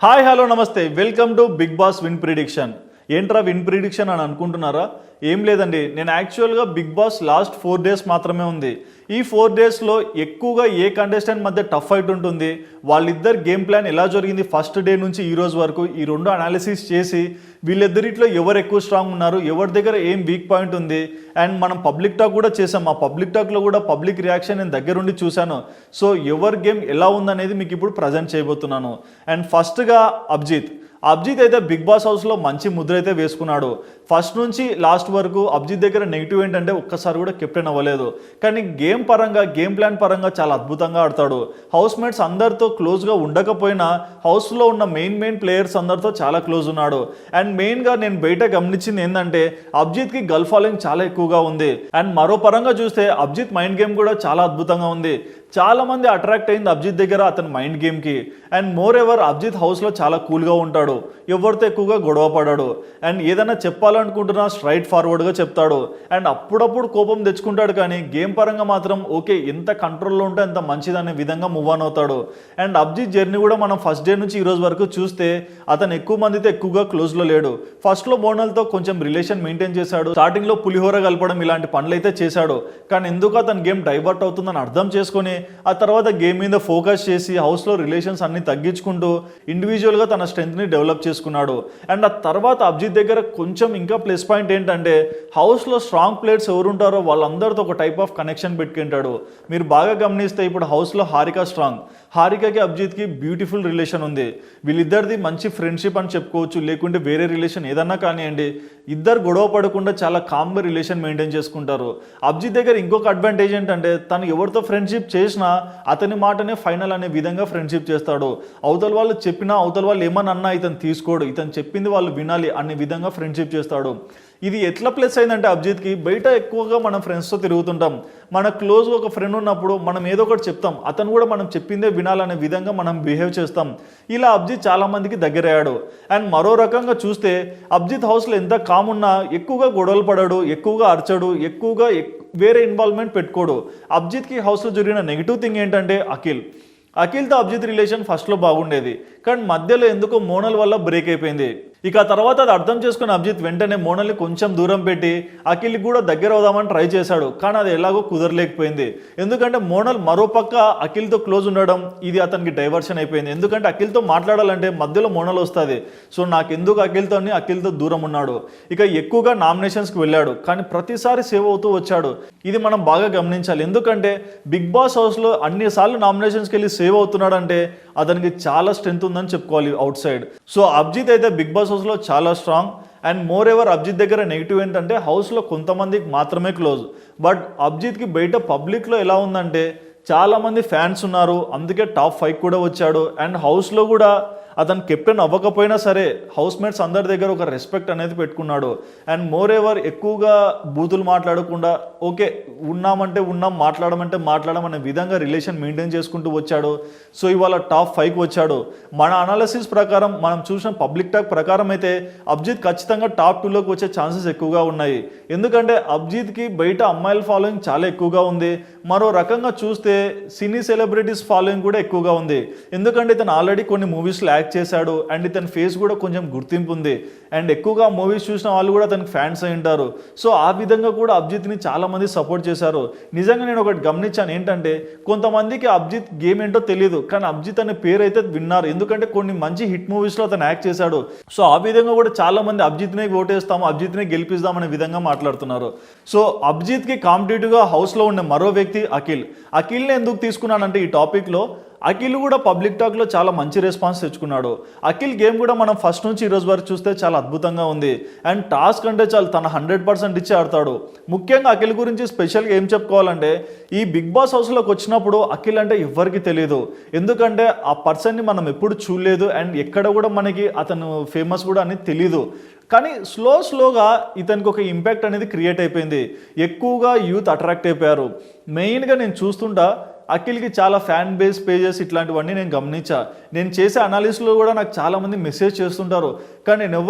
Hi hello namaste welcome to Bigg Boss win prediction. ఏంట్రా win prediction అని అనుకుంటున్నారా? ఏం లేదండి, నేను యాక్చువల్గా బిగ్ బాస్ లాస్ట్ 4 days మాత్రమే ఉంది. ఈ 4 daysలో ఎక్కువగా ఏ కంటెస్టెంట్ మధ్య టఫ్ ఫైట్ ఉంటుంది, వాళ్ళిద్దరు గేమ్ ప్లాన్ ఎలా జరిగింది ఫస్ట్ డే నుంచి ఈ రోజు వరకు, ఈ రెండు అనాలిసిస్ చేసి వీళ్ళిద్దరిట్లో ఎవరు ఎక్కువ స్ట్రాంగ్ ఉన్నారు, ఎవరి దగ్గర ఏం వీక్ పాయింట్ ఉంది, అండ్ మనం పబ్లిక్ టాక్ కూడా చేసాం. ఆ పబ్లిక్ టాక్లో కూడా పబ్లిక్ రియాక్షన్ నేను దగ్గరుండి చూశాను. సో ఎవరి గేమ్ ఎలా ఉందనేది మీకు ఇప్పుడు ప్రజెంట్ చేయబోతున్నాను. అండ్ ఫస్ట్గా అభిజిత్ అయితే బిగ్ బాస్ హౌస్లో మంచి ముద్ర అయితే వేసుకున్నాడు. ఫస్ట్ నుంచి లాస్ట్ వరకు అభిజిత్ దగ్గర నెగిటివ్ ఏంటంటే ఒక్కసారి కూడా కెప్టెన్ అవ్వలేదు. కానీ గేమ్ పరంగా, గేమ్ ప్లాన్ పరంగా చాలా అద్భుతంగా ఆడతాడు. హౌస్ మేట్స్ అందరితో క్లోజ్గా ఉండకపోయినా హౌస్లో ఉన్న మెయిన్ ప్లేయర్స్ అందరితో చాలా క్లోజ్ ఉన్నాడు. అండ్ మెయిన్గా నేను బయట గమనించింది ఏంటంటే అభిజిత్కి గర్ల్ ఫాలోయింగ్ చాలా ఎక్కువగా ఉంది. అండ్ మరో పరంగా చూస్తే అభిజిత్ మైండ్ గేమ్ కూడా చాలా అద్భుతంగా ఉంది. చాలా మంది అట్రాక్ట్ అయింది అభిజిత్ దగ్గర అతని మైండ్ గేమ్కి. అండ్ మోర్ ఎవర్ అభిజిత్ హౌస్లో చాలా కూల్గా ఉంటాడు, ఎవరితో ఎక్కువగా గొడవ పడాడు. అండ్ ఏదైనా చెప్పాలనుకుంటున్నా స్ట్రైట్ ఫార్వర్డ్గా చెప్తాడు. అండ్ అప్పుడప్పుడు కోపం తెచ్చుకుంటాడు, కానీ గేమ్ పరంగా మాత్రం ఓకే, ఎంత కంట్రోల్లో ఉంటే అంత మంచిదనే విధంగా మూవ్ ఆన్ అవుతాడు. అండ్ అభిజిత్ జర్నీ కూడా మనం ఫస్ట్ డే నుంచి ఈ రోజు వరకు చూస్తే అతను ఎక్కువ మందితో ఎక్కువగా క్లోజ్లో లేడు. ఫస్ట్లో మోనల్తో కొంచెం రిలేషన్ మెయింటైన్ చేశాడు, స్టార్టింగ్లో పులిహోర కలపడం ఇలాంటి పనులు అయితే చేశాడు. కానీ ఎందుకు అతని గేమ్ డైవర్ట్ అవుతుందని అర్థం చేసుకొని ఆ తర్వాత గేమ్ మీద ఫోకస్ చేసి హౌస్లో రిలేషన్స్ అన్ని తగ్గించుకుంటూ ఇండివిజువల్గా తన స్ట్రెంగ్త్ని డెవలప్ చేసుకున్నాడు. అండ్ ఆ తర్వాత అభిజిత్ దగ్గర కొంచెం ఇంకా ప్లస్ పాయింట్ ఏంటంటే హౌస్లో స్ట్రాంగ్ ప్లేయర్స్ ఎవరు ఉంటారో వాళ్ళందరితో ఒక టైప్ ఆఫ్ కనెక్షన్ పెట్టుకుంటాడు. మీరు బాగా గమనిస్తే ఇప్పుడు హౌస్లో హారిక స్ట్రాంగ్, హారికకి అభిజిత్కి బ్యూటిఫుల్ రిలేషన్ ఉంది. వీళ్ళిద్దరిది మంచి ఫ్రెండ్షిప్ అని చెప్పుకోవచ్చు, లేకుంటే వేరే రిలేషన్ ఏదన్నా కానివ్వండి. ఇద్దరు గొడవ పడకుండా చాలా కామ్గా రిలేషన్ మెయింటైన్ చేసుకుంటారు. అభిజిత్ దగ్గర ఇంకొక అడ్వాంటేజ్ ఏంటంటే తను ఎవరితో ఫ్రెండ్షిప్ చేసినా అతని మాటనే ఫైనల్ అనే విధంగా ఫ్రెండ్షిప్ చేస్తాడు. అవతల వాళ్ళు చెప్పినా, అవతల వాళ్ళు ఏమని అన్నా ఇతను తీసుకోడు, ఇతను చెప్పింది వాళ్ళు వినాలి అనే విధంగా ఫ్రెండ్షిప్ చేస్తాడు. ఇది ఎట్లా ప్లస్ అయిందంటే అభిజిత్కి బయట ఎక్కువగా మనం ఫ్రెండ్స్తో తిరుగుతుంటాం. మన క్లోజ్గా ఒక ఫ్రెండ్ ఉన్నప్పుడు మనం ఏదో ఒకటి చెప్తాం, అతను కూడా మనం చెప్పిందే వినాలనే విధంగా మనం బిహేవ్ చేస్తాం. ఇలా అభిజిత్ చాలా మందికి దగ్గరయ్యాడు. అండ్ మరో రకంగా చూస్తే అభిజిత్ హౌస్లో ఎంత కామ్ ఉన్నా ఎక్కువగా గొడవలు పడాడు, ఎక్కువగా అరచడు, ఎక్కువగా వేరే ఇన్వాల్వ్మెంట్ పెట్టుకోడు. అభిజిత్కి హౌస్లో జరిగిన నెగిటివ్ థింగ్ ఏంటంటే అఖిల్తో అభిజిత్ రిలేషన్ ఫస్ట్లో బాగుండేది, కానీ మధ్యలో ఎందుకో మోనల్ వల్ల బ్రేక్ అయిపోయింది. ఇక తర్వాత అది అర్థం చేసుకున్న అభిజిత్ వెంటనే మోనల్ని కొంచెం దూరం పెట్టి అఖిల్కి కూడా దగ్గర అవుదామని ట్రై చేశాడు, కానీ అది ఎలాగో కుదరలేకపోయింది. ఎందుకంటే మోనల్ మరోపక్క అఖిల్తో క్లోజ్ ఉండడం ఇది అతనికి డైవర్షన్ అయిపోయింది. ఎందుకంటే అఖిల్తో మాట్లాడాలంటే మధ్యలో మోనల్ వస్తుంది. సో నాకెందుకు అఖిల్తో దూరం ఉన్నాడు. ఇక ఎక్కువగా నామినేషన్స్కి వెళ్ళాడు, కానీ ప్రతిసారి సేవ్ అవుతూ వచ్చాడు. ఇది మనం బాగా గమనించాలి. ఎందుకంటే బిగ్ బాస్ హౌస్లో అన్నిసార్లు నామినేషన్స్కి వెళ్ళి సేవ్ అవుతున్నాడు అంటే అతనికి చాలా స్ట్రెంత్ ఉందని చెప్పుకోవాలి అవుట్ సైడ్. సో అభిజిత్ అయితే బిగ్ బాస్ హౌస్లో చాలా strong. And moreover Abhijeet దగ్గర నెగిటివ్ ఏంటంటే హౌస్లో కొంతమందికి మాత్రమే క్లోజ్, బట్ అభిజిత్కి బయట పబ్లిక్లో ఎలా ఉందంటే చాలామంది ఫ్యాన్స్ ఉన్నారు, అందుకే టాప్ 5 కూడా వచ్చాడు. అండ్ హౌస్లో కూడా అతను కెప్టెన్ అవ్వకపోయినా సరే హౌస్ మేట్స్ అందరి దగ్గర ఒక రెస్పెక్ట్ అనేది పెట్టుకున్నాడు. అండ్ మోర్ ఎవర్ ఎక్కువగా బూతులు మాట్లాడకుండా ఓకే ఉన్నామంటే ఉన్నాం, మాట్లాడమంటే మాట్లాడమనే విధంగా రిలేషన్ మెయింటైన్ చేసుకుంటూ వచ్చాడు. సో ఇవాళ టాప్ 5కి వచ్చాడు. మన అనాలిసిస్ ప్రకారం, మనం చూసిన పబ్లిక్ టాక్ ప్రకారం అయితే అభిజిత్ ఖచ్చితంగా టాప్ 2లోకి వచ్చే ఛాన్సెస్ ఎక్కువగా ఉన్నాయి. ఎందుకంటే అభిజిత్కి బయట అమ్మాయిల ఫాలోయింగ్ చాలా ఎక్కువగా ఉంది. మరో రకంగా చూస్తే సినీ సెలబ్రిటీస్ ఫాలోయింగ్ కూడా ఎక్కువగా ఉంది. ఎందుకంటే ఇతను ఆల్రెడీ కొన్ని మూవీస్లో యాక్ట్ చేశాడు. అండ్ ఇతని ఫేస్ కూడా కొంచెం గుర్తింపు ఉంది. అండ్ ఎక్కువగా మూవీస్ చూసిన వాళ్ళు కూడా అతనికి ఫ్యాన్స్ అయి ఉంటారు. సో ఆ విధంగా కూడా అభిజిత్ని చాలా మంది సపోర్ట్ చేశారు. నిజంగా నేను ఒకటి గమనించాను ఏంటంటే కొంతమందికి అభిజిత్ గేమ్ ఏంటో తెలియదు, కానీ అభిజిత్ అనే పేరు అయితే విన్నారు. ఎందుకంటే కొన్ని మంచి హిట్ మూవీస్లో అతను యాక్ట్ చేశాడు. సో ఆ విధంగా కూడా చాలా మంది అభిజిత్నే ఓటేస్తాము, అభిజిత్నే గెలిపిస్తాం అనే విధంగా మాట్లాడుతున్నారు. సో అభిజిత్కి కాంపిటేటివ్గా హౌస్లో ఉండే మరో వ్యక్తి అఖిల్ని ఎందుకు తీసుకున్నానంటే ఈ టాపిక్లో అఖిల్ కూడా పబ్లిక్ టాక్లో చాలా మంచి రెస్పాన్స్ తెచ్చుకున్నాడు. అఖిల్ గేమ్ కూడా మనం ఫస్ట్ నుంచి ఈరోజు వరకు చూస్తే చాలా అద్భుతంగా ఉంది. అండ్ టాస్క్ అంటే చాలు తన 100% ఇచ్చి ఆడతాడు. ముఖ్యంగా అఖిల్ గురించి స్పెషల్గా ఏం చెప్పుకోవాలంటే ఈ బిగ్ బాస్ హౌస్లోకి వచ్చినప్పుడు అఖిల్ అంటే ఎవరికి తెలియదు. ఎందుకంటే ఆ పర్సన్ని మనం ఎప్పుడు చూడలేదు. అండ్ ఎక్కడ కూడా మనకి అతను ఫేమస్ కూడా అని తెలీదు. కానీ స్లోగా ఇతనికి ఒక ఇంపాక్ట్ అనేది క్రియేట్ అయిపోయింది. ఎక్కువగా యూత్ అట్రాక్ట్ అయిపోయారు. మెయిన్గా నేను చూస్తుంటా అఖిల్కి చాలా ఫ్యాన్ బేస్ పేజెస్ ఇట్లాంటివన్నీ నేను గమనించా. నేను చేసే అనాలిసిస్లో కూడా నాకు చాలామంది మెసేజ్ చేస్తుంటారు, కానీ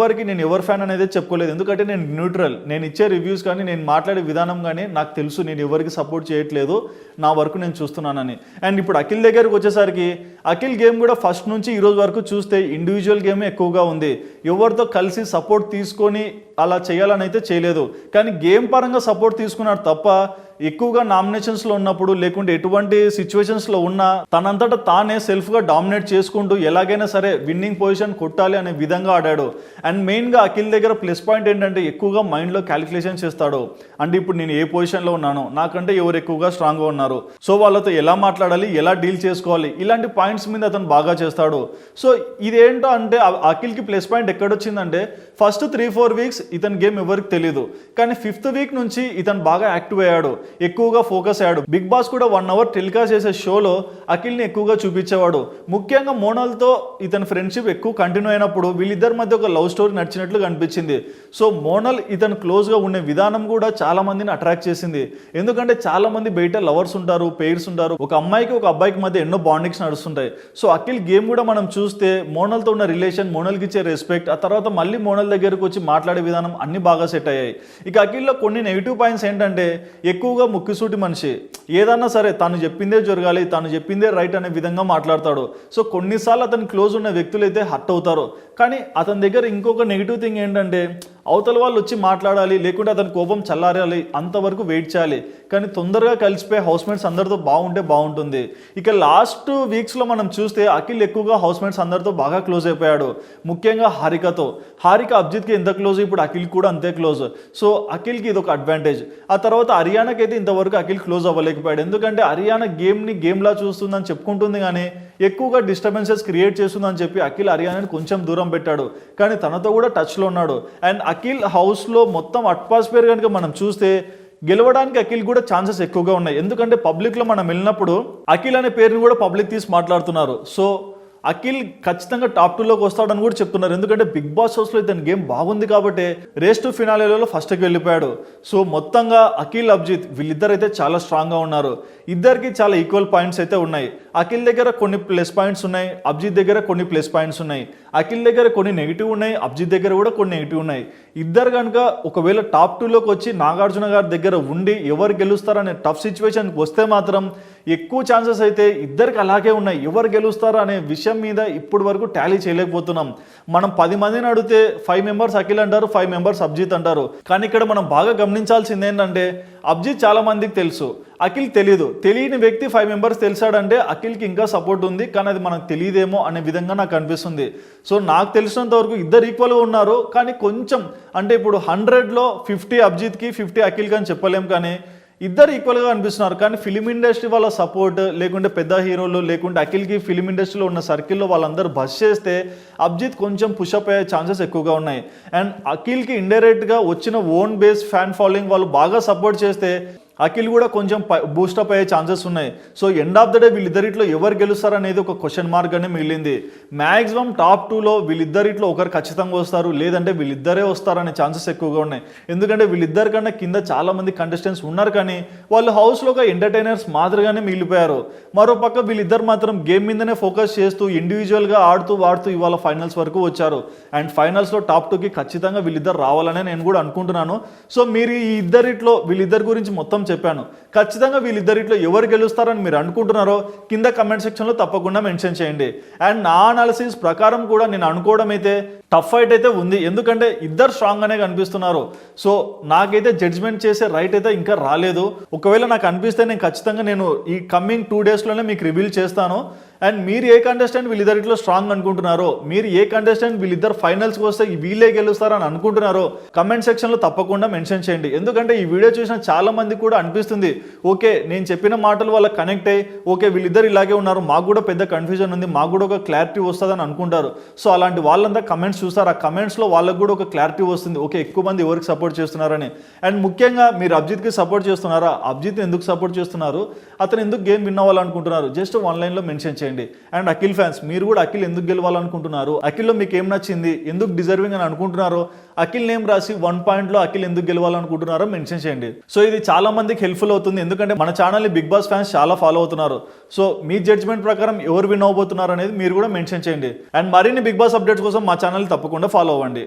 నేను ఎవరి ఫ్యాన్ అనేది చెప్పుకోలేదు. ఎందుకంటే నేను న్యూట్రల్. నేను ఇచ్చే రివ్యూస్ కానీ నేను మాట్లాడే విధానం కానీ నాకు తెలుసు నేను ఎవరికి సపోర్ట్ చేయట్లేదు, నా వరకు నేను చూస్తున్నానని. అండ్ ఇప్పుడు అఖిల్ దగ్గరకు వచ్చేసరికి అఖిల్ గేమ్ కూడా ఫస్ట్ నుంచి ఈరోజు వరకు చూస్తే ఇండివిజువల్ గేమ్ ఎక్కువగా ఉంది. ఎవరితో కలిసి సపోర్ట్ తీసుకొని అలా చేయాలని అయితే చేయలేదు, కానీ గేమ్ పరంగా సపోర్ట్ తీసుకున్నాడు తప్ప ఎక్కువగా నామినేషన్స్లో ఉన్నప్పుడు లేకుంటే ఎటువంటి సిచ్యువేషన్స్లో ఉన్నా తనంతటా తానే సెల్ఫ్గా డామినేట్ చేసుకుంటూ ఎలాగైనా సరే విన్నింగ్ పొజిషన్ కొట్టాలి అనే విధంగా ఆడాడు. అండ్ మెయిన్గా అఖిల్ దగ్గర ప్లస్ పాయింట్ ఏంటంటే ఎక్కువగా మైండ్లో క్యాలిక్యులేషన్ చేస్తాడు. అంటే ఇప్పుడు నేను ఏ పొజిషన్లో ఉన్నాను, నాకంటే ఎవరు ఎక్కువగా స్ట్రాంగ్గా ఉన్నారు, సో వాళ్ళతో ఎలా మాట్లాడాలి, ఎలా డీల్ చేసుకోవాలి, ఇలాంటి పాయింట్స్ మీద అతను బాగా చేస్తాడు. సో ఇదేంటో అంటే అఖిల్కి ప్లస్ పాయింట్ ఎక్కడొచ్చిందంటే ఫస్ట్ 3-4 వీక్స్ ఇతని గేమ్ ఎవరికి తెలియదు, కానీ 5th వీక్ నుంచి ఇతను బాగా యాక్టివ్ అయ్యాడు, ఎక్కువగా ఫోకస్ అయ్యాడు. బిగ్ బాస్ కూడా 1 అవర్ టెలికాస్ట్ చేసే షోలో అఖిల్ని ఎక్కువగా చూపించేవాడు. ముఖ్యంగా మోనల్తో ఇతని ఫ్రెండ్షిప్ ఎక్కువ కంటిన్యూ అయినప్పుడు వీళ్ళిద్దరి మధ్య ఒక లవ్ స్టోరీ నడిచినట్లు కనిపించింది. సో మోనల్ ఇతను క్లోజ్గా ఉండే విధానం కూడా చాలా మందిని అట్రాక్ట్ చేసింది. ఎందుకంటే చాలా మంది బయట లవర్స్ ఉంటారు, పెయిర్స్ ఉంటారు, ఒక అమ్మాయికి ఒక అబ్బాయికి మధ్య ఎన్నో బాండింగ్స్ నడుస్తుంటాయి. సో అఖిల్ గేమ్ కూడా మనం చూస్తే మోనల్తో ఉన్న రిలేషన్, మోనల్కి ఇచ్చే రెస్పెక్ట్, ఆ తర్వాత మళ్ళీ మోనల్ దగ్గరకు వచ్చి మాట్లాడే విధానం అన్ని బాగా సెట్ అయ్యాయి. ఇక అఖిల్లో కొన్ని నెగిటివ్ పాయింట్స్ ఏంటంటే ఎక్కువగా ముక్కిసూటి మనిషి, ఏదన్నా సరే తాను చెప్పిందే జరగాలి, తాను చెప్పిందే రైట్ అనే విధంగా మాట్లాడతాడు. సో కొన్నిసార్లు అతని క్లోజ్ ఉన్న వ్యక్తులు అయితే హర్ట్ అవుతారు. కానీ అతని దగ్గర ఇంకొక నెగిటివ్ థింగ్ ఏంటంటే అవతల వాళ్ళు వచ్చి మాట్లాడాలి, లేకుంటే అతని కోపం చల్లారాలి, అంతవరకు వెయిట్ చేయాలి. కానీ తొందరగా కలిసిపోయి హౌస్మేట్స్ అందరితో బాగుంటే బాగుంటుంది. ఇక లాస్ట్ వీక్స్లో మనం చూస్తే అఖిల్ ఎక్కువగా హౌస్మేట్స్ అందరితో బాగా క్లోజ్ అయిపోయాడు. ముఖ్యంగా హారికతో. హారిక అభిజిత్కి ఎంత క్లోజ్, ఇప్పుడు అఖిల్ కూడా అంతే క్లోజ్. సో అఖిల్కి ఇది ఒక అడ్వాంటేజ్. ఆ తర్వాత హర్యానాకి అయితే ఇంతవరకు అఖిల్ క్లోజ్ అవ్వలేకపోయాడు. ఎందుకంటే హర్యానా గేమ్ని గేమ్లా చూస్తుందని చెప్పుకుంటుంది, కానీ ఎక్కువగా డిస్టర్బెన్సెస్ క్రియేట్ చేస్తుందని చెప్పి అఖిల్ హర్యానాని కొంచెం దూరం పెట్టాడు. కానీ తనతో కూడా టచ్లో ఉన్నాడు. అండ్ అఖిల్ హౌస్లో మొత్తం అట్మాస్ఫియర్ కనుక మనం చూస్తే గెలవడానికి అఖిల్ కూడా ఛాన్సెస్ ఎక్కువగా ఉన్నాయి. ఎందుకంటే పబ్లిక్లో మనం వెళ్ళినప్పుడు అఖిల్ అనే పేరుని కూడా పబ్లిక్ తీసి మాట్లాడుతున్నారు. సో అఖిల్ ఖచ్చితంగా టాప్ 2లోకి వస్తాడని కూడా చెప్తున్నారు. ఎందుకంటే బిగ్ బాస్ హౌస్లో ఇతని గేమ్ బాగుంది కాబట్టి రేస్ టు ఫినాలేలో ఫస్ట్కి వెళ్ళిపోయాడు. సో మొత్తంగా అఖిల్, అభిజిత్ వీళ్ళిద్దరు అయితే చాలా స్ట్రాంగ్గా ఉన్నారు. ఇద్దరికి చాలా ఈక్వల్ పాయింట్స్ అయితే ఉన్నాయి. అఖిల్ దగ్గర కొన్ని ప్లస్ పాయింట్స్ ఉన్నాయి, అభిజిత్ దగ్గర కొన్ని ప్లస్ పాయింట్స్ ఉన్నాయి. అఖిల్ దగ్గర కొన్ని నెగిటివ్ ఉన్నాయి, అభిజిత్ దగ్గర కూడా కొన్ని నెగిటివ్ ఉన్నాయి. ఇద్దరు కనుక ఒకవేళ టాప్ 2లోకి వచ్చి నాగార్జున గారి దగ్గర ఉండి ఎవరు గెలుస్తారనే టఫ్ సిచ్యువేషన్కి వస్తే మాత్రం ఎక్కువ ఛాన్సెస్ అయితే ఇద్దరికి అలాగే ఉన్నాయి. ఎవరు గెలుస్తారో అనే విషయం మీద ఇప్పటి వరకు టాలీ చేయలేకపోతున్నాం. మనం 10 మందిని అడిగితే 5 మెంబర్స్ అఖిల్ అంటారు, 5 మెంబర్స్ అభిజిత్ అంటారు. కానీ ఇక్కడ మనం బాగా గమనించాల్సింది ఏంటంటే అభిజిత్ చాలా మందికి తెలుసు, అఖిల్ తెలియదు. తెలియని వ్యక్తి 5 మెంబర్స్ తెలిసాడంటే అఖిల్కి ఇంకా సపోర్ట్ ఉంది, కానీ అది మనకు తెలియదేమో అనే విధంగా నాకు అనిపిస్తుంది. సో నాకు తెలిసినంత వరకు ఇద్దరు ఈక్వల్గా ఉన్నారు. కానీ కొంచెం అంటే ఇప్పుడు 100లో 50 అభిజిత్కి 50 అఖిల్కి అని చెప్పలేం, కానీ ఇద్దరు ఈక్వల్గా అనిపిస్తున్నారు. కానీ ఫిలిం ఇండస్ట్రీ వాళ్ళ సపోర్ట్, లేకుంటే పెద్ద హీరోలు, లేకుంటే అఖిల్కి ఫిలిం ఇండస్ట్రీలో ఉన్న సర్కిల్లో వాళ్ళందరూ బస్ చేస్తే అభిజిత్ కొంచెం పుషప్ అయ్యే ఛాన్సెస్ ఎక్కువగా ఉన్నాయి. అండ్ అఖిల్కి ఇండైరెక్ట్గా వచ్చిన ఓన్ బేస్ ఫ్యాన్ ఫాలోయింగ్ వాళ్ళు బాగా సపోర్ట్ చేస్తే అఖిల్ కూడా కొంచెం బూస్టప్ అయ్యే ఛాన్సెస్ ఉన్నాయి. So end of the day వీళ్ళిద్దరిట్లో ఎవరు గెలుస్తారు అనేది ఒక క్వశ్చన్ మార్క్ అనే మిగిలింది. మ్యాక్సిమం టాప్ 2లో వీళ్ళిద్దరిట్లో ఒకరు ఖచ్చితంగా వస్తారు, లేదంటే వీళ్ళిద్దరే వస్తారనే ఛాన్సెస్ ఎక్కువగా ఉన్నాయి. ఎందుకంటే వీళ్ళిద్దరికన్నా కింద చాలా మంది కంటెస్టెంట్స్ ఉన్నారు, కానీ వాళ్ళు హౌస్లో ఒక ఎంటర్టైనర్స్ మాదిరిగానే మిగిలిపోయారు. మరోపక్క వీళ్ళిద్దరు మాత్రం గేమ్ మీదనే ఫోకస్ చేస్తూ ఇండివిజువల్గా ఆడుతూ ఇవాళ ఫైనల్స్ వరకు వచ్చారు. అండ్ ఫైనల్స్లో టాప్ 2కి ఖచ్చితంగా వీళ్ళిద్దరు రావాలనే నేను కూడా అనుకుంటున్నాను. సో మీరు ఈ వీళ్ళిద్దరి గురించి మొత్తం చెప్పాను. ఖచ్చితంగా వీళ్ళిద్దరిట్లో ఎవరు గెలుస్తారని మీరు అనుకుంటున్నారో కింద కమెంట్ సెక్షన్లో తప్పకుండా మెన్షన్ చేయండి. అండ్ నా అనాలిసిస్ ప్రకారం కూడా నేను అనుకోవడం అయితే టఫ్ ఫైట్ అయితే ఉంది. ఎందుకంటే ఇద్దరు స్ట్రాంగ్గానే కనిపిస్తున్నారు. సో నాకైతే జడ్జ్మెంట్ చేసే రైట్ అయితే ఇంకా రాలేదు. ఒకవేళ నాకు అనిపిస్తే నేను ఖచ్చితంగా ఈ కమింగ్ 2 డేస్లోనే మీకు రివీల్ చేస్తాను. అండ్ మీరు ఏ కంటెస్టెంట్ వీళ్ళిద్దరిలో స్ట్రాంగ్ అనుకుంటున్నారో, మీరు ఏ కంటెస్టెంట్ వీళ్ళిద్దరు ఫైనల్స్కి వస్తే వీళ్ళే గెలుస్తారని అనుకుంటున్నారో కమెంట్ సెక్షన్లో తప్పకుండా మెన్షన్ చేయండి. ఎందుకంటే ఈ వీడియో చూసిన చాలా మంది కూడా అనిపిస్తుంది, ఓకే నేను చెప్పిన మాటలు వాళ్ళకి కనెక్ట్ అయ్యి ఓకే వీళ్ళిద్దరు ఇలాగే ఉన్నారు, మాకు కూడా పెద్ద కన్ఫ్యూజన్ ఉంది, మాకు కూడా ఒక క్లారిటీ వస్తుందని అనుకుంటారు. సో అలాంటి వాళ్ళంతా కమెంట్స్ చూస్తారు, ఆ కమెంట్స్లో వాళ్ళకు కూడా ఒక క్లారిటీ వస్తుంది, ఓకే ఎక్కువ మంది ఎవరికి సపోర్ట్ చేస్తున్నారని. అండ్ ముఖ్యంగా మీరు అభిజిత్కి సపోర్ట్ చేస్తున్నారా, అభిజిత్ ఎందుకు సపోర్ట్ చేస్తున్నారు, అతను ఎందుకు గేమ్ విన్ అవ్వాలనుకుంటున్నారు, జస్ట్ 1 లైన్లో మెన్షన్ చేయండి. చేయండి. అండ్ అఖిల్ ఫ్యాన్స్, మీరు కూడా అఖిల్ ఎందుకు గెలవాలనుకుంటున్నారు, అఖిల్లో మీకు ఏం నచ్చింది, ఎందుకు డిజర్వింగ్ అని అనుకుంటున్నారో, అఖిల్ నేమ్ రాసి 1 పాయింట్లో అఖిల్ ఎందుకు గెలవాలనుకుంటున్నారో మెన్షన్ చేయండి. సో ఇది చాలా మందికి హెల్ప్ఫుల్ అవుతుంది, ఎందుకంటే మన ఛానల్ని బిగ్ బాస్ ఫ్యాన్స్ చాలా ఫాలో అవుతున్నారు. సో మీ జడ్జ్మెంట్ ప్రకారం ఎవరు విన్ అవబోతున్నారు అనేది మీరు కూడా మెన్షన్ చేయండి. అండ్ మరిన్ని బిగ్ బాస్ అప్డేట్స్ కోసం మా ఛానల్ తప్పకుండా ఫాలో అవ్వండి.